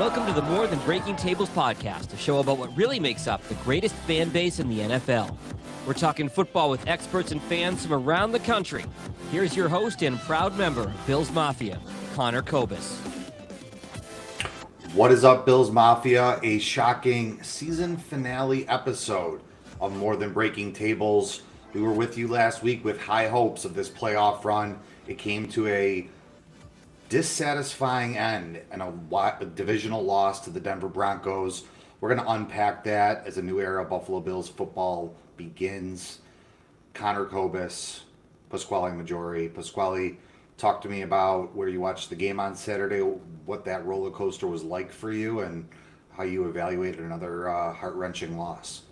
Welcome to the More Than Breaking Tables podcast, a show about what really makes up the greatest fan base in the NFL. We're talking football with experts and fans from around the country. Here's your host and proud member of Bills Mafia, Connor Kobus. What is up, Bills Mafia? A shocking season finale episode of More Than Breaking Tables. We were with you last week with high hopes of this playoff run. It came to a dissatisfying end and a divisional loss to the Denver Broncos. We're going to unpack that as a new era of Buffalo Bills football begins. Connor Kobus, Pasquale Maggiore. Pasquale, talk to me about where you watched the game on Saturday, what that roller coaster was like for you, and how you evaluated another heart-wrenching loss.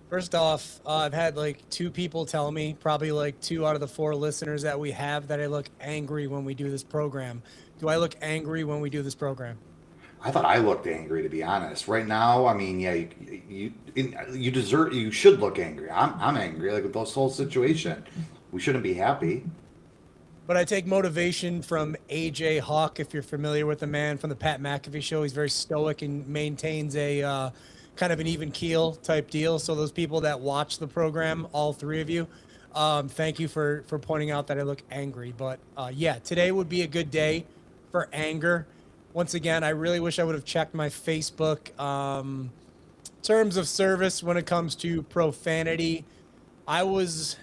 First off, I've had like two people tell me, probably like 2 out of the 4 listeners that we have, that I look angry when we do this program. Do I look angry when we do this program? I thought I looked angry, to be honest. Right now, I mean, yeah, you should look angry. I'm angry, like with this whole situation. We shouldn't be happy. But I take motivation from AJ Hawk, if you're familiar with the man from the Pat McAfee show. He's very stoic and maintains a kind of an even keel type deal. So those people that watch the program, all 3 of you, thank you for pointing out that I look angry. But yeah, today would be a good day for anger. Once again, I really wish I would have checked my Facebook terms of service when it comes to profanity. I was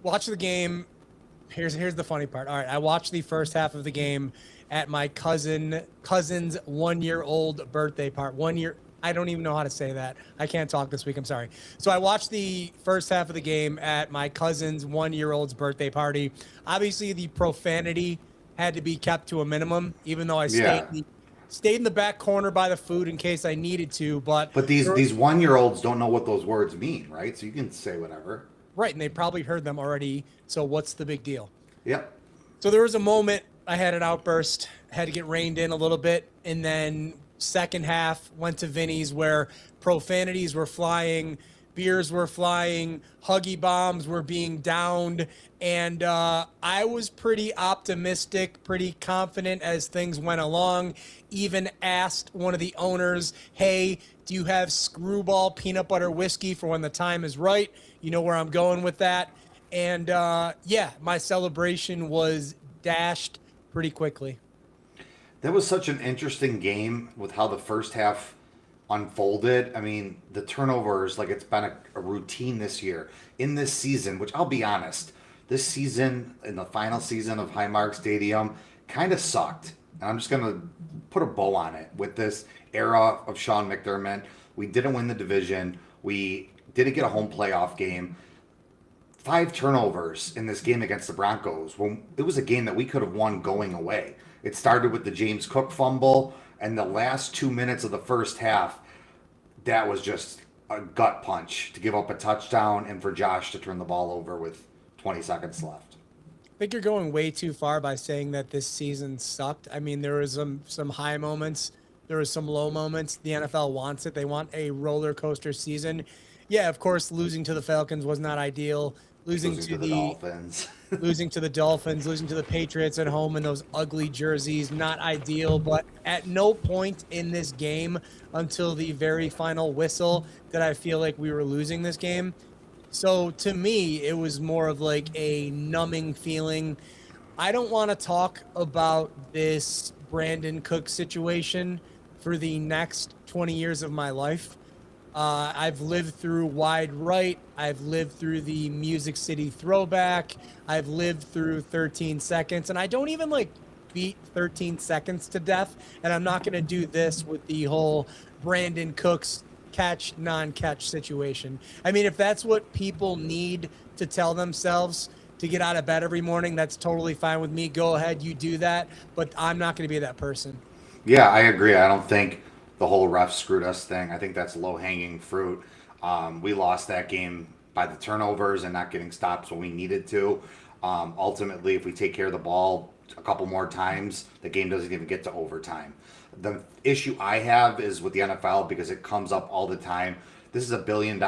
watching the game. Here's the funny part. All right, I watched the first half of the game at my cousin's 1-year-old birthday party. 1 year. I don't even know how to say that. I can't talk this week. I'm sorry. So I watched the first half of the game at my cousin's 1-year-old's birthday party. Obviously, the profanity had to be kept to a minimum, even though I stayed in the back corner by the food in case I needed to. But these 1-year-olds don't know what those words mean, right? So you can say whatever. Right, and they probably heard them already. So what's the big deal? Yep. So there was a moment I had an outburst, had to get reined in a little bit, and then second half went to Vinny's where profanities were flying, beers were flying, huggy bombs were being downed, and I was pretty optimistic, pretty confident as things went along. Even asked one of the owners, hey, do you have Screwball peanut butter whiskey for when the time is right? You know where I'm going with that. And yeah, my celebration was dashed pretty quickly. That was such an interesting game with how the first half unfolded. I mean, the turnovers, like it's been a routine this year. In this season, which I'll be honest, this season, in the final season of Highmark Stadium, kind of sucked. And I'm just going to put a bow on it with this era of Sean McDermott. We didn't win the division. We didn't get a home playoff game. 5 turnovers in this game against the Broncos. Well, it was a game that we could have won going away. It started with the James Cook fumble, and the last 2 minutes of the first half, that was just a gut punch to give up a touchdown and for Josh to turn the ball over with 20 seconds left. I think you're going way too far by saying that this season sucked. I mean, there was some high moments. There was some low moments. The NFL wants it. They want a roller coaster season. Yeah, of course, losing to the Falcons was not ideal. Losing to the Dolphins. losing to the Dolphins, losing to the Patriots at home in those ugly jerseys, not ideal. But at no point in this game until the very final whistle did I feel like we were losing this game. So to me, it was more of like a numbing feeling. I don't want to talk about this Brandon Cook situation for the next 20 years of my life. I've lived through Wide Right. I've lived through the Music City Throwback. I've lived through 13 Seconds. And I don't even beat 13 Seconds to death. And I'm not going to do this with the whole Brandon Cooks catch, non-catch situation. I mean, if that's what people need to tell themselves to get out of bed every morning, that's totally fine with me. Go ahead, you do that. But I'm not going to be that person. Yeah, I agree. I don't think the whole ref screwed us thing, I think that's low-hanging fruit. We lost that game by the turnovers and not getting stops when we needed to. Ultimately, if we take care of the ball a couple more times, the game doesn't even get to overtime. The issue I have is with the NFL, because it comes up all the time. This is $1 billion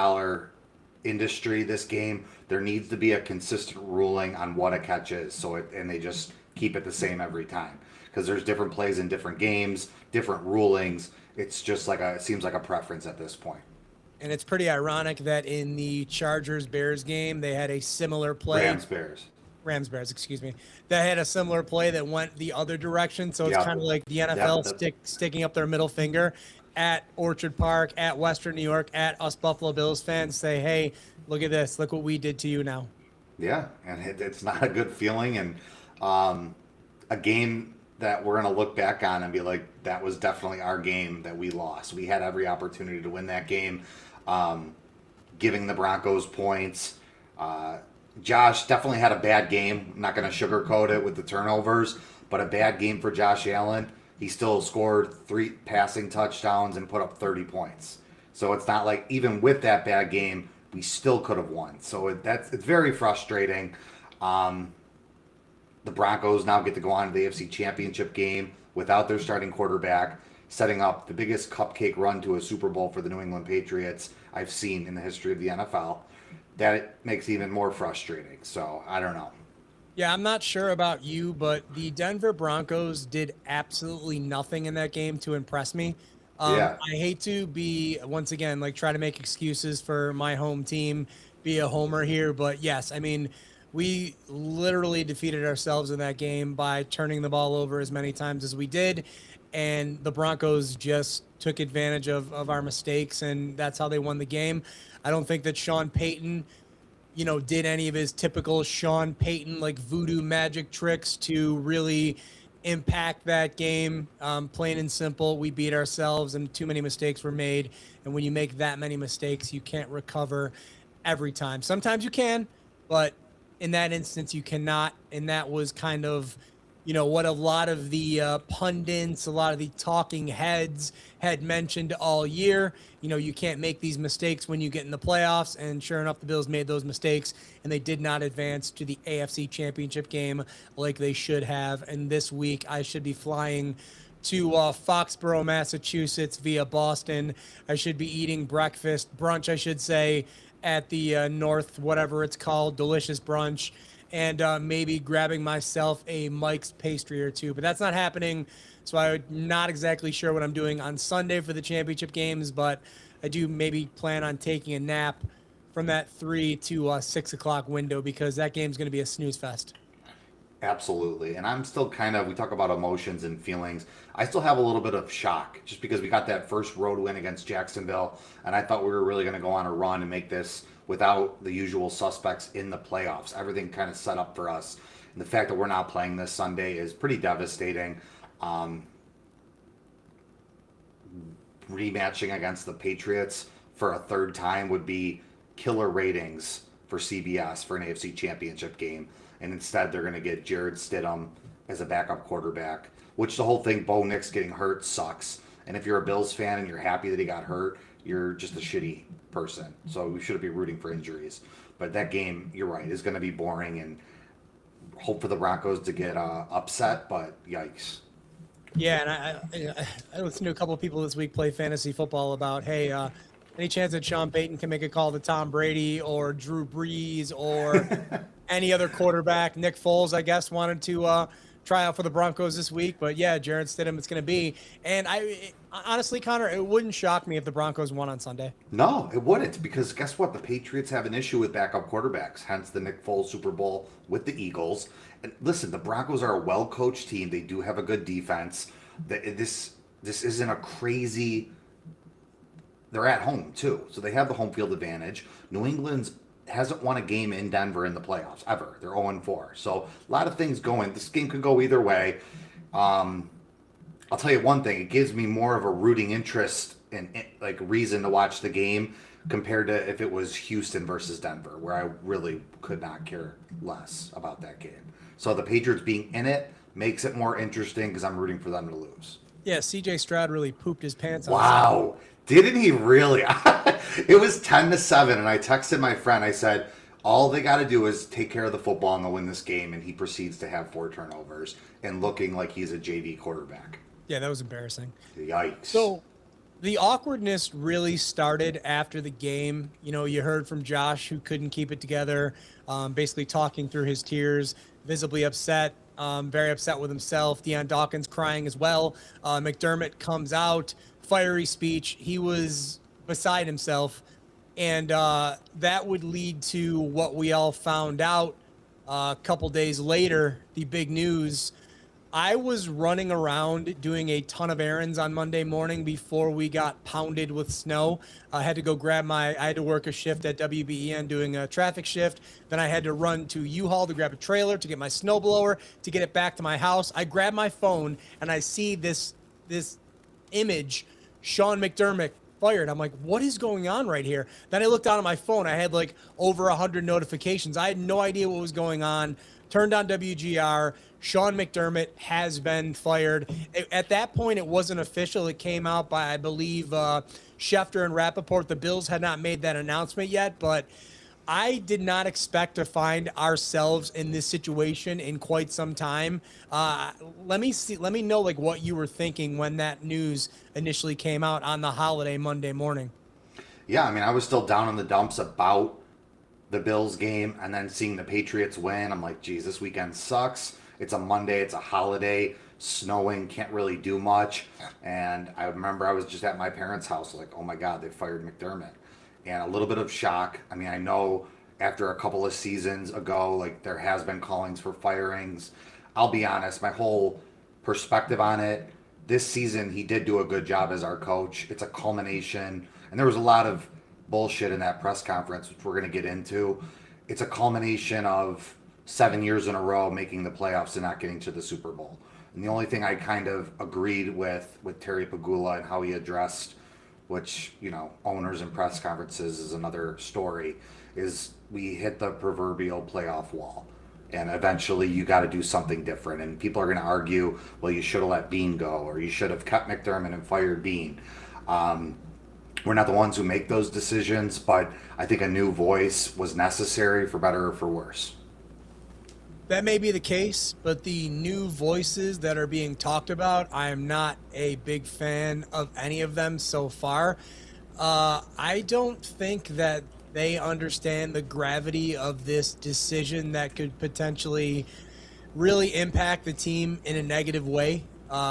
industry this game, there needs to be a consistent ruling on what a catch is. And they just keep it the same every time because there's different plays in different games, different rulings. It's just it seems like a preference at this point. And it's pretty ironic that in the Chargers-Bears game, they had a similar play. Rams-Bears, excuse me. That had a similar play that went the other direction. So it's kind of like the NFL sticking up their middle finger at Orchard Park, at Western New York, at us Buffalo Bills fans, say, hey, look at this. Look what we did to you now. Yeah, and it's not a good feeling. And a game that we're going to look back on and be like, that was definitely our game that we lost. We had every opportunity to win that game, giving the Broncos points. Josh definitely had a bad game. I'm not going to sugarcoat it with the turnovers, but a bad game for Josh Allen. He still scored 3 passing touchdowns and put up 30 points. So it's not like even with that bad game, we still could have won. So it's very frustrating. The Broncos now get to go on to the AFC Championship game without their starting quarterback, setting up the biggest cupcake run to a Super Bowl for the New England Patriots I've seen in the history of the NFL. That makes it even more frustrating. So I don't know. Yeah, I'm not sure about you, but the Denver Broncos did absolutely nothing in that game to impress me. I hate to be, once again, try to make excuses for my home team, be a homer here. But yes, I mean, we literally defeated ourselves in that game by turning the ball over as many times as we did. And the Broncos just took advantage of our mistakes, and that's how they won the game. I don't think that Sean Payton, did any of his typical Sean Payton, voodoo magic tricks to really impact that game. Plain and simple, we beat ourselves and too many mistakes were made. And when you make that many mistakes, you can't recover every time. Sometimes you can, but in that instance, you cannot. And that was kind of, what a lot of the pundits, a lot of the talking heads had mentioned all year. You can't make these mistakes when you get in the playoffs. And sure enough, the Bills made those mistakes, and they did not advance to the AFC Championship game like they should have. And this week, I should be flying to Foxborough, Massachusetts via Boston. I should be eating brunch, I should say, at the North, whatever it's called, delicious brunch. And maybe grabbing myself a Mike's pastry or two. But that's not happening, so I'm not exactly sure what I'm doing on Sunday for the championship games, but I do maybe plan on taking a nap from that 3 to 6 o'clock window because that game's going to be a snooze fest. Absolutely. And I'm still we talk about emotions and feelings. I still have a little bit of shock just because we got that first road win against Jacksonville, and I thought we were really going to go on a run and make this without the usual suspects in the playoffs. Everything kind of set up for us. And the fact that we're not playing this Sunday is pretty devastating. Rematching against the Patriots for a third time would be killer ratings for CBS for an AFC Championship game. And instead, they're going to get Jared Stidham as a backup quarterback, which the whole thing, Bo Nix getting hurt sucks. And if you're a Bills fan and you're happy that he got hurt, you're just a shitty person. So we shouldn't be rooting for injuries. But that game, you're right, is going to be boring, and hope for the Broncos to get upset, but yikes. Yeah, and I listened to a couple of people this week play fantasy football about, hey, any chance that Sean Payton can make a call to Tom Brady or Drew Brees or any other quarterback? Nick Foles, I guess, wanted to try out for the Broncos this week. But, yeah, Jared Stidham it's going to be. And honestly, Connor, it wouldn't shock me if the Broncos won on Sunday. No, it wouldn't, because guess what? The Patriots have an issue with backup quarterbacks, hence the Nick Foles Super Bowl with the Eagles. And listen, the Broncos are a well-coached team. They do have a good defense. This isn't a crazy... They're at home, too, so they have the home field advantage. New England hasn't won a game in Denver in the playoffs, ever. They're 0-4. So a lot of things going. This game could go either way. I'll tell you one thing. It gives me more of a rooting interest and reason to watch the game compared to if it was Houston versus Denver, where I really could not care less about that game. So the Patriots being in it makes it more interesting because I'm rooting for them to lose. Yeah, C.J. Stroud really pooped his pants on. Wow. Didn't he really? It was 10-7, and I texted my friend. I said, all they got to do is take care of the football and they'll win this game, and he proceeds to have 4 turnovers and looking like he's a JV quarterback. Yeah, that was embarrassing. Yikes. So The awkwardness really started after the game. You know, you heard from Josh, who couldn't keep it together, basically talking through his tears, visibly upset, very upset with himself. Deion Dawkins crying as well. McDermott comes out, fiery speech. He was beside himself. And that would lead to what we all found out a couple days later, the big news. I was running around doing a ton of errands on Monday morning before we got pounded with snow. I had to go I had to work a shift at WBEN doing a traffic shift. Then I had to run to U-Haul to grab a trailer to get my snowblower to get it back to my house. I grab my phone and I see this image, Sean McDermott fired. I'm like, what is going on right here? Then I looked down at my phone. I had like over 100 notifications. I had no idea what was going on. Turned on WGR. Sean McDermott has been fired. At that point, it wasn't official. It came out by, I believe, Schefter and Rappaport. The Bills had not made that announcement yet, but I did not expect to find ourselves in this situation in quite some time. Let me know like what you were thinking when that news initially came out on the holiday Monday morning. Yeah, I mean, I was still down in the dumps about the Bills game, and then seeing the Patriots win. I'm like, geez, this weekend sucks. It's a Monday, it's a holiday, snowing, can't really do much. And I remember I was just at my parents' house, like, oh my God, they fired McDermott. And a little bit of shock. I mean, I know after a couple of seasons ago, like, there has been callings for firings. I'll be honest, my whole perspective on it, this season he did do a good job as our coach. It's a culmination. And there was a lot of bullshit in that press conference, which we're going to get into. It's a culmination of 7 years in a row making the playoffs and not getting to the Super Bowl. And the only thing I kind of agreed with Terry Pegula and how he addressed, which, you know, owners and press conferences is another story, is we hit the proverbial playoff wall. And eventually you got to do something different. And people are going to argue, well, you should have let Bean go, or you should have kept McDermott and fired Bean. We're not the ones who make those decisions, but I think a new voice was necessary, for better or for worse. That may be the case, but the new voices that are being talked about, I am not a big fan of any of them so far. I don't think that they understand the gravity of this decision that could potentially really impact the team in a negative way.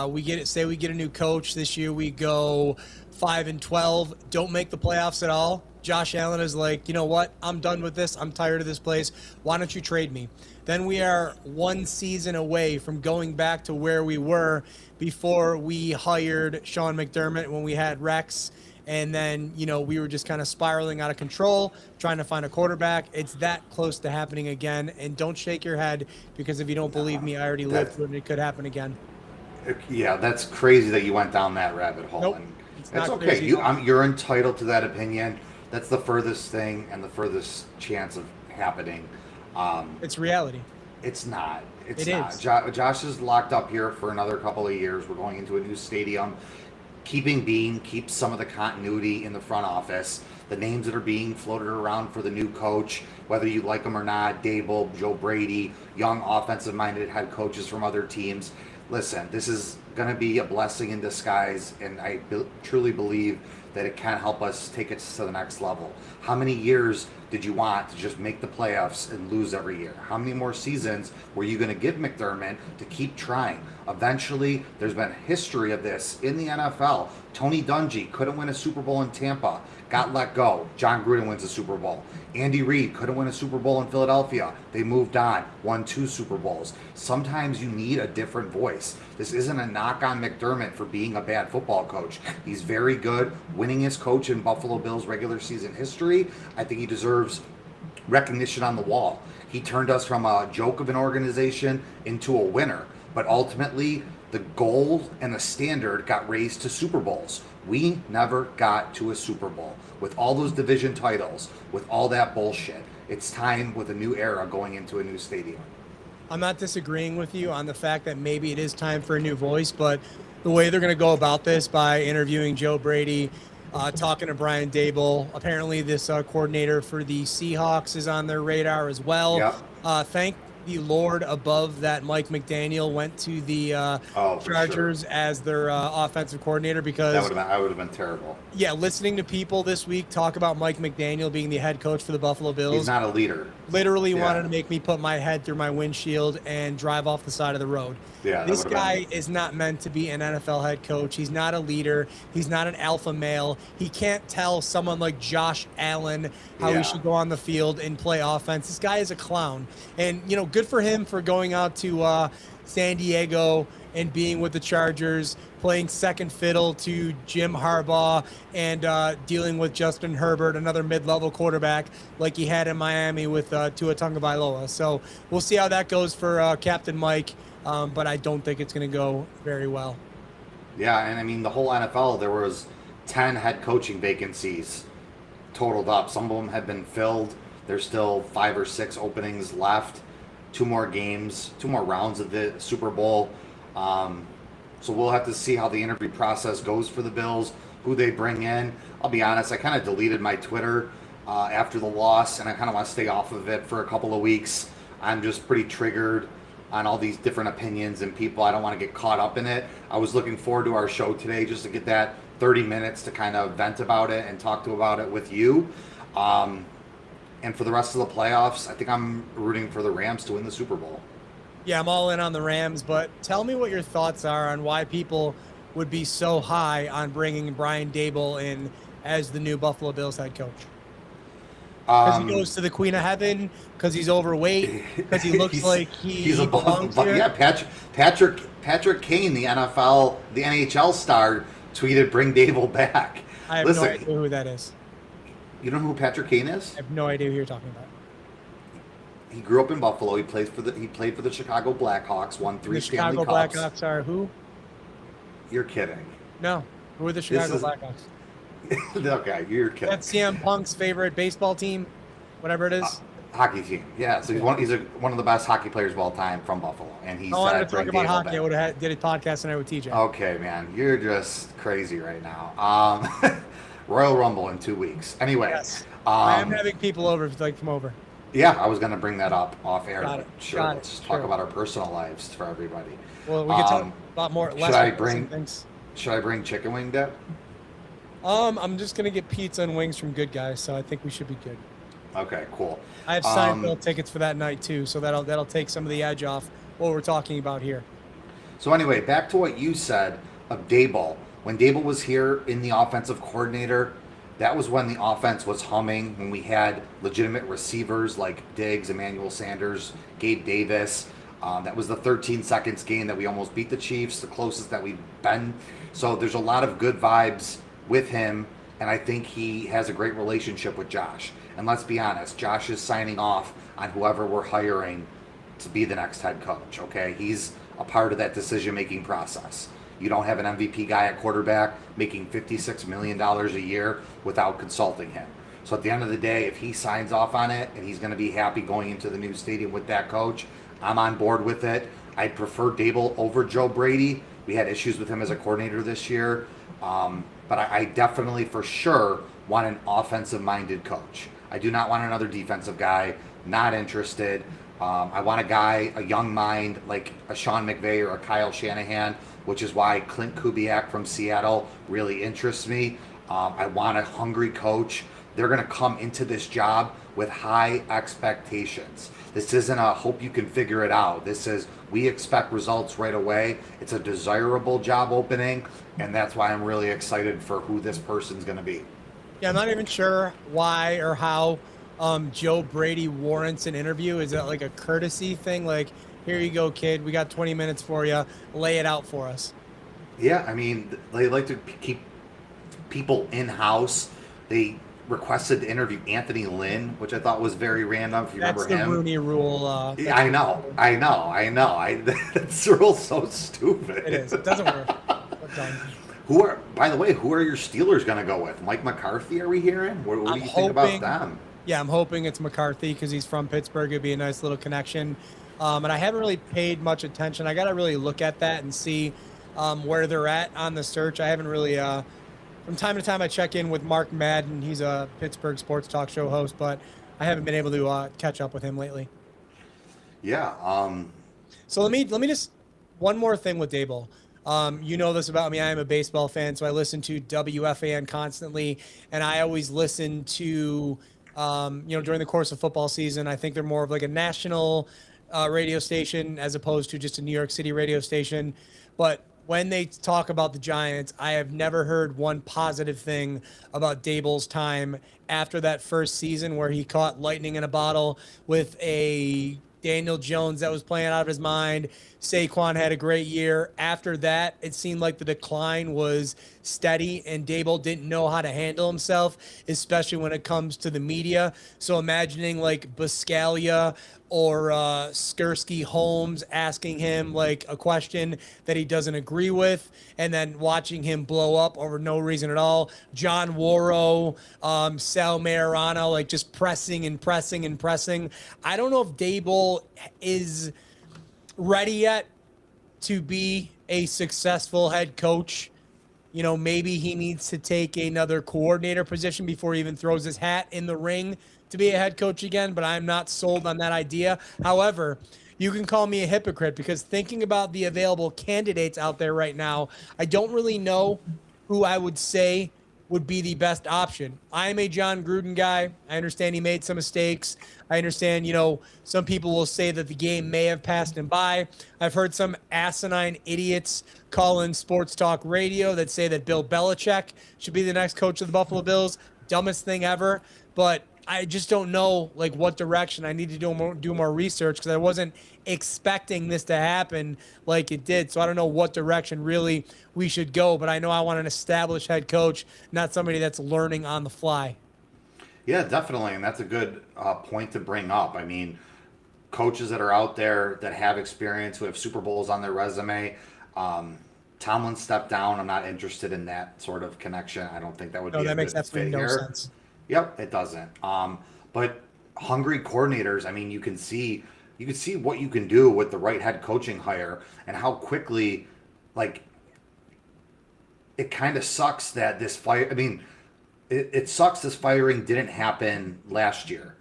We get a new coach this year. We go 5-12, don't make the playoffs at all. Josh Allen is like, you know what? I'm done with this. I'm tired of this place. Why don't you trade me? Then we are one season away from going back to where we were before we hired Sean McDermott, when we had Rex. And then, you know, we were just kind of spiraling out of control, trying to find a quarterback. It's that close to happening again. And don't shake your head, because if you don't believe me, I already lived through it and it could happen again. Yeah, that's crazy that you went down that rabbit hole. Nope, And it's okay. crazy. You're entitled to that opinion. That's the furthest thing and the furthest chance of happening. It's reality. It's not. It's It not. is. Josh is locked up here for another couple of years. We're going into a new stadium. Keeping Bean keeps some of the continuity in the front office. The names that are being floated around for the new coach, whether you like them or not, Dable, Joe Brady, young offensive-minded head coaches from other teams. Listen, this is going to be a blessing in disguise, and I truly believe that it can help us take it to the next level. How many years did you want to just make the playoffs and lose every year? How many more seasons were you going to give McDermott to keep trying? Eventually, there's been history of this in the NFL. Tony Dungy couldn't win a Super Bowl in Tampa, got let go. John Gruden wins a Super Bowl. Andy Reid couldn't win a Super Bowl in Philadelphia. They moved on, won 2 Super Bowls. Sometimes you need a different voice. This isn't a knock on McDermott for being a bad football coach. He's very good, winningest coach in Buffalo Bills regular season history. I think he deserves recognition on the wall. He turned us from a joke of an organization into a winner. But ultimately, the goal and the standard got raised to Super Bowls. We never got to a Super Bowl. With all those division titles, with all that bullshit, it's time with a new era going into a new stadium. I'm not disagreeing with you on the fact that maybe it is time for a new voice, but the way they're going to go about this, by interviewing Joe Brady, talking to Brian Dable, apparently this coordinator for the Seahawks is on their radar as well. Yep. the Lord above that Mike McDaniel went to the Chargers as their offensive coordinator, because I would have been terrible. Yeah, listening to people this week talk about Mike McDaniel being the head coach for the Buffalo Bills. He's not a leader. Literally wanted to make me put my head through my windshield and drive off the side of the road. Yeah, this guy is not meant to be an NFL head coach. He's not a leader. He's not an alpha male. He can't tell someone like Josh Allen how he should go on the field and play offense. This guy is a clown. And, you know, good for him for going out to San Diego and being with the Chargers, playing second fiddle to Jim Harbaugh, and dealing with Justin Herbert, another mid-level quarterback like he had in Miami with Tua Tagovailoa. So we'll see how that goes for Captain Mike, but I don't think it's going to go very well. Yeah, and I mean, the whole NFL, there was 10 head coaching vacancies totaled up. Some of them have been filled. There's still 5 or 6 openings left. 2 more games, 2 more rounds of the Super Bowl. So we'll have to see how the interview process goes for the Bills, who they bring in. I'll be honest, I kind of deleted my Twitter after the loss, and I kind of want to stay off of it for a couple of weeks. I'm just pretty triggered on all these different opinions and people. I don't want to get caught up in it. I was looking forward to our show today just to get that 30 minutes to kind of vent about it and talk about it with you. And for the rest of the playoffs, I think I'm rooting for the Rams to win the Super Bowl. Yeah, I'm all in on the Rams, but tell me what your thoughts are on why people would be so high on bringing Brian Daboll in as the new Buffalo Bills head coach. Because he goes to the Queen of Heaven, because he's overweight, because he looks like he belongs here. Yeah, Patrick Kane, the NHL star, tweeted, "Bring Daboll back." I have no idea who that is. You don't know who Patrick Kane is? I have no idea who you're talking about. He grew up in Buffalo. He played for the Chicago Blackhawks. Won 3 Stanley Cups. The Chicago Blackhawks are who? You're kidding. No, who are the Chicago Blackhawks? Okay, you're kidding. That's CM Punk's favorite baseball team, whatever it is. Hockey team. Yeah, so he's one of the best hockey players of all time from Buffalo, and he's. I wanted to talk about hockey. Back. I would have did a podcast tonight with TJ. Okay, man, you're just crazy right now. Royal Rumble in 2 weeks. Anyway, yes. I am having people over if you'd like to come over. Yeah, I was going to bring that up off air. Got it. Sure, let's talk about our personal lives for everybody. Well, we can talk about more. Should I bring chicken wing dip? I'm just gonna get pizza and wings from Good Guys, so I think we should be good. Okay, cool. I have Seinfeld tickets for that night too, so that'll take some of the edge off what we're talking about here. So anyway, back to what you said of Daboll. When Daboll was here in the offensive coordinator, that was when the offense was humming, when we had legitimate receivers like Diggs, Emmanuel Sanders, Gabe Davis. That was the 13 seconds game that we almost beat the Chiefs, the closest that we've been. So there's a lot of good vibes with him, and I think he has a great relationship with Josh. And let's be honest, Josh is signing off on whoever we're hiring to be the next head coach, okay? He's a part of that decision-making process. You don't have an MVP guy at quarterback making $56 million a year without consulting him. So at the end of the day, if he signs off on it and he's going to be happy going into the new stadium with that coach, I'm on board with it. I'd prefer Daboll over Joe Brady. We had issues with him as a coordinator this year. But I definitely, for sure, want an offensive-minded coach. I do not want another defensive guy. Not interested. I want a young mind, like a Sean McVay or a Kyle Shanahan, which is why Clint Kubiak from Seattle really interests me. I want a hungry coach. They're going to come into this job with high expectations. This isn't a hope you can figure it out. This is we expect results right away. It's a desirable job opening, and that's why I'm really excited for who this person's going to be. Yeah, I'm not even sure why or how Joe Brady warrants an interview. Is that like a courtesy thing? Like, here you go, kid. We got 20 minutes for you. Lay it out for us. Yeah, I mean, they like to keep people in-house. They requested to interview Anthony Lynn, which I thought was very random. If you remember him. That's the Rooney Rule. I know. That rule's so stupid. It is. It doesn't work. By the way, who are your Steelers going to go with? Mike McCarthy, are we hearing? What do you think about them? Yeah, I'm hoping it's McCarthy because he's from Pittsburgh. It'd be a nice little connection. And I haven't really paid much attention. I got to really look at that and see where they're at on the search. I haven't really from time to time I check in with Mark Madden. He's a Pittsburgh sports talk show host, but I haven't been able to catch up with him lately. Yeah. So let me just one more thing with Dable. You know this about me. I am a baseball fan, so I listen to WFAN constantly, and I always listen to during the course of football season. I think they're more of like a national radio station as opposed to just a New York City radio station. But when they talk about the Giants, I have never heard one positive thing about Dable's time after that first season where he caught lightning in a bottle with a Daniel Jones that was playing out of his mind. Saquon had a great year. After that, it seemed like the decline was steady, and Dable didn't know how to handle himself, especially when it comes to the media. So imagining like Buscalia or Skursky Holmes asking him like a question that he doesn't agree with, and then watching him blow up over no reason at all. John Worrow, Sal Mayorano, like just pressing and pressing and pressing. I don't know if Dable is ready yet to be a successful head coach. You know, maybe he needs to take another coordinator position before he even throws his hat in the ring to be a head coach again, but I'm not sold on that idea. However, you can call me a hypocrite because thinking about the available candidates out there right now, I don't really know who I would say would be the best option. I'm a John Gruden guy. I understand he made some mistakes. I understand, some people will say that the game may have passed him by. I've heard some asinine idiots call in sports talk radio that say that Bill Belichick should be the next coach of the Buffalo Bills. Dumbest thing ever. But I just don't know what direction. I need to do more research because I wasn't expecting this to happen like it did. So I don't know what direction really we should go, but I know I want an established head coach, not somebody that's learning on the fly. Yeah, definitely. And that's a good point to bring up. I mean, coaches that are out there that have experience, who have Super Bowls on their resume. Tomlin stepped down. I'm not interested in that sort of connection. I don't think that would be a that makes good absolutely fit no here. sense. Yep, it doesn't. But hungry coordinators, I mean, you can see what you can do with the right head coaching hire and how quickly, it kind of sucks that this fire. I mean, it sucks this firing didn't happen last year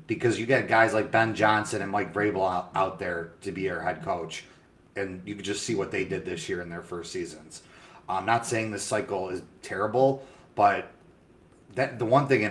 because you got guys like Ben Johnson and Mike Vrabel out there to be your head coach, and you could just see what they did this year in their first seasons. I'm not saying this cycle is terrible, but that the one thing,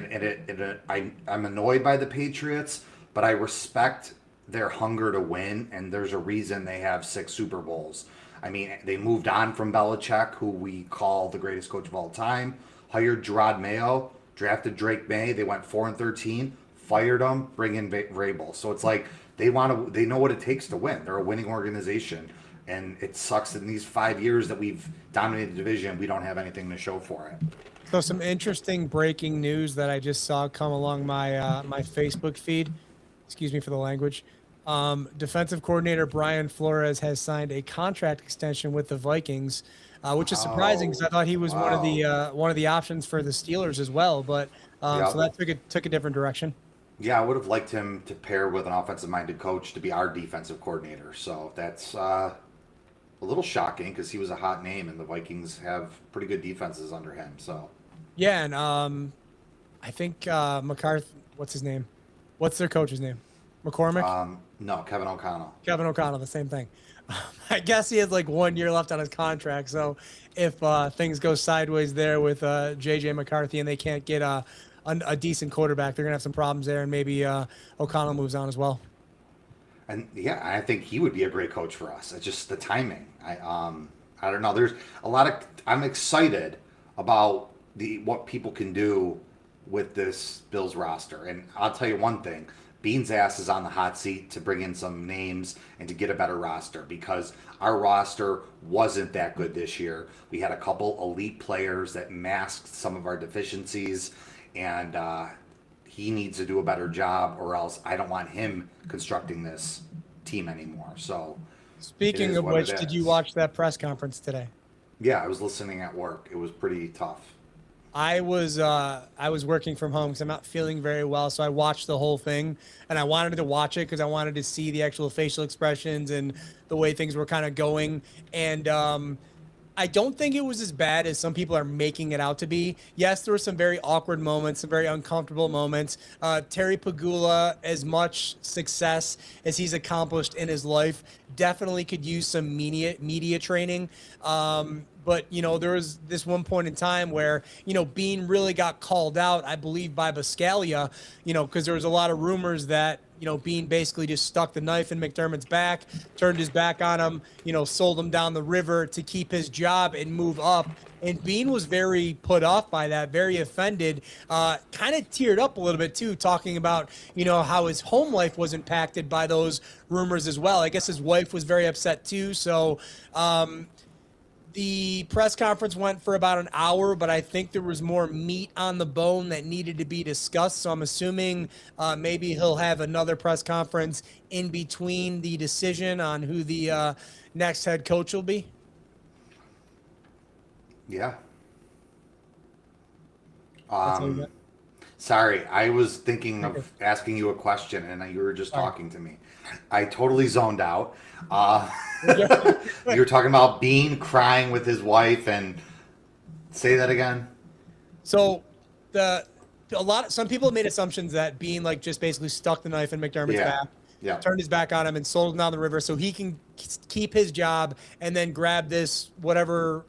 I'm annoyed by the Patriots, but I respect their hunger to win, and there's a reason they have 6 Super Bowls. I mean, they moved on from Belichick, who we call the greatest coach of all time, hired Gerard Mayo, drafted Drake May. They went 4-13, fired him, bring in Vrabel. So it's like they know what it takes to win. They're a winning organization, and it sucks that in these 5 years that we've dominated the division, we don't have anything to show for it. So some interesting breaking news that I just saw come along my my Facebook feed. Excuse me for the language. Defensive coordinator Brian Flores has signed a contract extension with the Vikings, which is surprising because I thought he was one of the options for the Steelers as well. But so that took a different direction. Yeah, I would have liked him to pair with an offensive-minded coach to be our defensive coordinator. So that's a little shocking because he was a hot name, and the Vikings have pretty good defenses under him. So yeah, and I think McCarthy. What's his name? What's their coach's name? McCormick? No, Kevin O'Connell. Kevin O'Connell, the same thing. I guess he has 1 year left on his contract. So if things go sideways there with J.J. McCarthy and they can't get a decent quarterback, they're going to have some problems there, and maybe O'Connell moves on as well. And yeah, I think he would be a great coach for us. It's just the timing. I don't know. There's a lot of. I'm excited about what people can do with this Bills roster, and I'll tell you one thing: Bean's ass is on the hot seat to bring in some names and to get a better roster because our roster wasn't that good this year. We had a couple elite players that masked some of our deficiencies, and he needs to do a better job, or else I don't want him constructing this team anymore. So, speaking of which, did you watch that press conference today? Yeah, I was listening at work. It was pretty tough. I was working from home because I'm not feeling very well, so I watched the whole thing, and I wanted to watch it because I wanted to see the actual facial expressions and the way things were kind of going. And I don't think it was as bad as some people are making it out to be. Yes, there were some very awkward moments, some very uncomfortable moments. Terry Pegula, as much success as he's accomplished in his life, definitely could use some media training. But, there was this one point in time where, Bean really got called out, I believe, by Biscaglia, because there was a lot of rumors that, Bean basically just stuck the knife in McDermott's back, turned his back on him, sold him down the river to keep his job and move up. And Bean was very put off by that, very offended, kind of teared up a little bit too, talking about, how his home life was impacted by those rumors as well. I guess his wife was very upset too. So, the press conference went for about an hour, but I think there was more meat on the bone that needed to be discussed. So I'm assuming maybe he'll have another press conference in between the decision on who the next head coach will be. Yeah. That's all you got? Sorry, I was thinking of asking you a question, and you were just talking to me. I totally zoned out. You were talking about Bean crying with his wife, and say that again. So some people made assumptions that Bean just basically stuck the knife in McDermott's back, turned his back on him, and sold him down the river so he can keep his job and then grab this whatever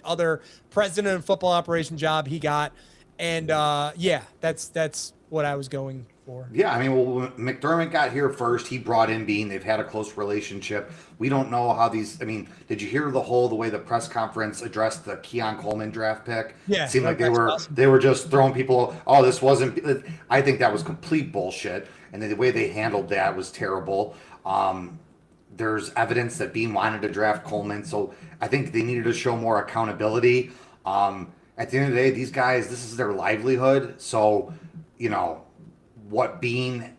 other president of football operation job he got. And that's what I was going for. Yeah, I mean, well, McDermott got here first. He brought in Bean. They've had a close relationship. We don't know how these. I mean, did you hear the way the press conference addressed the Keon Coleman draft pick? Yeah, it seemed like they were just throwing people. Oh, this wasn't. I think that was complete bullshit, and the way they handled that was terrible. There's evidence that Bean wanted to draft Coleman, so I think they needed to show more accountability. At the end of the day, these guys, this is their livelihood. So, what Bean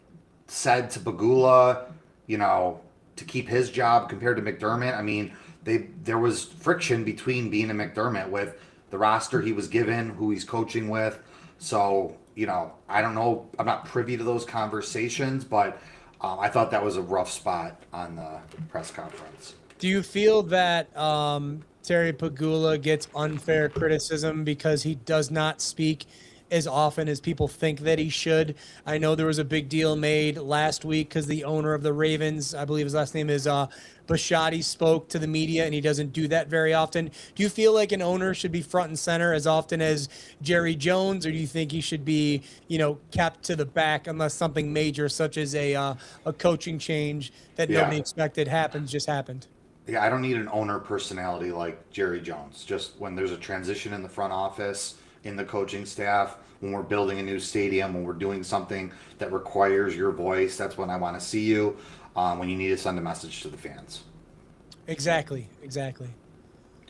said to Pegula, to keep his job compared to McDermott. I mean, there was friction between Bean and McDermott with the roster he was given, who he's coaching with. So, I don't know. I'm not privy to those conversations, but I thought that was a rough spot on the press conference. Do you feel that Terry Pegula gets unfair criticism because he does not speak as often as people think that he should? I know there was a big deal made last week because the owner of the Ravens, I believe his last name is Bisciotti, spoke to the media, and he doesn't do that very often. Do you feel like an owner should be front and center as often as Jerry Jones, or do you think he should be, kept to the back unless something major such as a coaching change that nobody expected just happened? Yeah, I don't need an owner personality like Jerry Jones. Just when there's a transition in the front office, in the coaching staff, when we're building a new stadium, when we're doing something that requires your voice, that's when I want to see you, when you need to send a message to the fans. Exactly.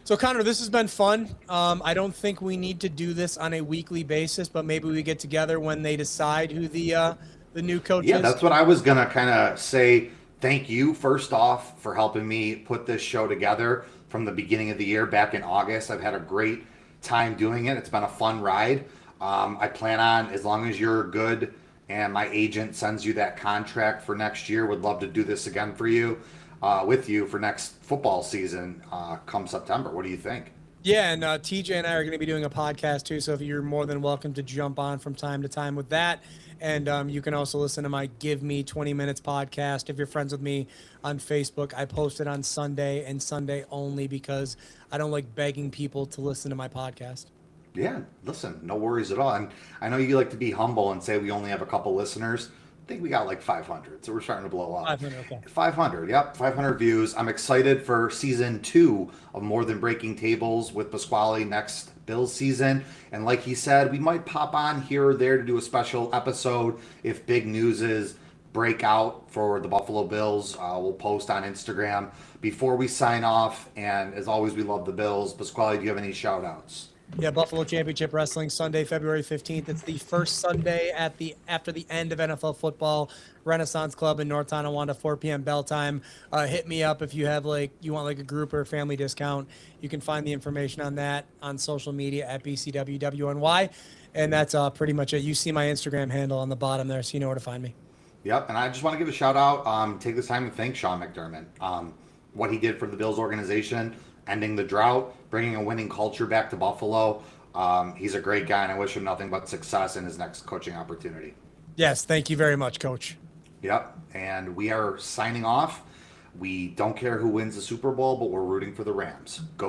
So, Connor, this has been fun. I don't think we need to do this on a weekly basis, but maybe we get together when they decide who the new coach is. Yeah, that's what I was going to kind of say. Thank you, first off, for helping me put this show together from the beginning of the year back in August. I've had a great time doing it. It's been a fun ride. I plan on, as long as you're good and my agent sends you that contract for next year, would love to do this again for you, with you for next football season come September. What do you think? Yeah, and TJ and I are going to be doing a podcast too, so if you're more than welcome to jump on from time to time with that. And you can also listen to my Give Me 20 Minutes podcast. If you're friends with me on Facebook, I post it on Sunday and Sunday only because I don't like begging people to listen to my podcast. Yeah, listen, no worries at all. And I know you like to be humble and say we only have a couple listeners. I think we got like 500, so we're starting to blow up. 500, okay. 500, yep, 500 views. I'm excited for season 2 of More Than Breaking Tables with Pasquale next Bills season. And like he said, we might pop on here or there to do a special episode if big news break out for the Buffalo Bills. We'll post on Instagram before we sign off. And as always, we love the Bills. Pasquale, do you have any shout outs? Yeah, Buffalo Championship Wrestling, Sunday, February 15th. It's the first Sunday after the end of NFL football. Renaissance Club in North Tonawanda, 4 p.m. bell time. Hit me up if you have you want a group or a family discount. You can find the information on that on social media at BCWWNY. And that's pretty much it. You see my Instagram handle on the bottom there, so you know where to find me. Yep, and I just want to give a shout out. Take this time to thank Sean McDermott. What he did for the Bills organization, ending the drought, bringing a winning culture back to Buffalo. He's a great guy, and I wish him nothing but success in his next coaching opportunity. Yes, thank you very much, Coach. Yep, and we are signing off. We don't care who wins the Super Bowl, but we're rooting for the Rams. Go